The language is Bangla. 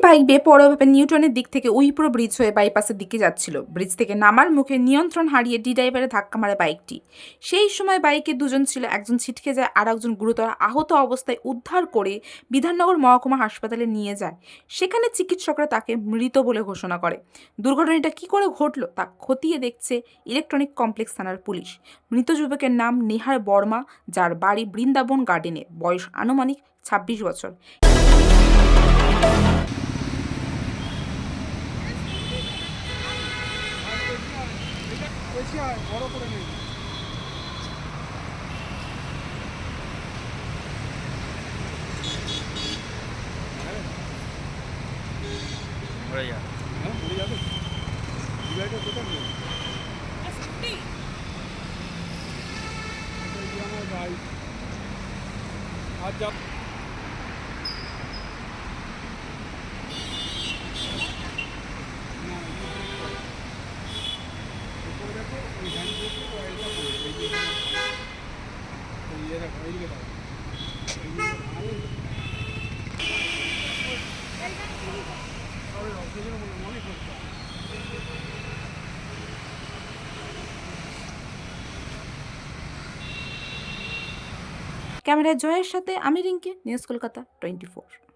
বাইক বেপরোয়াভাবে নিউটনের দিক থেকে উইপ্রো ব্রিজ হয়ে বাইপাসের দিকে যাচ্ছিল। ব্রিজ থেকে নামার মুখে নিয়ন্ত্রণ হারিয়ে ড্রাইভারে ধাক্কা মারে বাইকটি। সেই সময় বাইকে দুজন ছিল, একজন ছিটকে যায় আর একজন গুরুতর আহত অবস্থায় উদ্ধার করে বিধাননগর মহকুমা হাসপাতালে নিয়ে যায়। সেখানে চিকিৎসকরা তাকে মৃত বলে ঘোষণা করে। দুর্ঘটনাটা কি করে ঘটলো তা খতিয়ে দেখছে ইলেকট্রনিক কমপ্লেক্স থানার পুলিশ। মৃত যুবকের নাম নেহার বর্মা, যার বাড়ি বৃন্দাবন গার্ডেনে, বয়স আনুমানিক 26 বছর। বড় করে নেই। মরে যাবে। হ্যাঁ, মরে যাবে। গাড়িটা কোথায় নেই? আমার ভাই আজ যাব। ক্যামেরায় জয়ের সাথে আমি রিঙ্কি, নিউজ কলকাতা 24।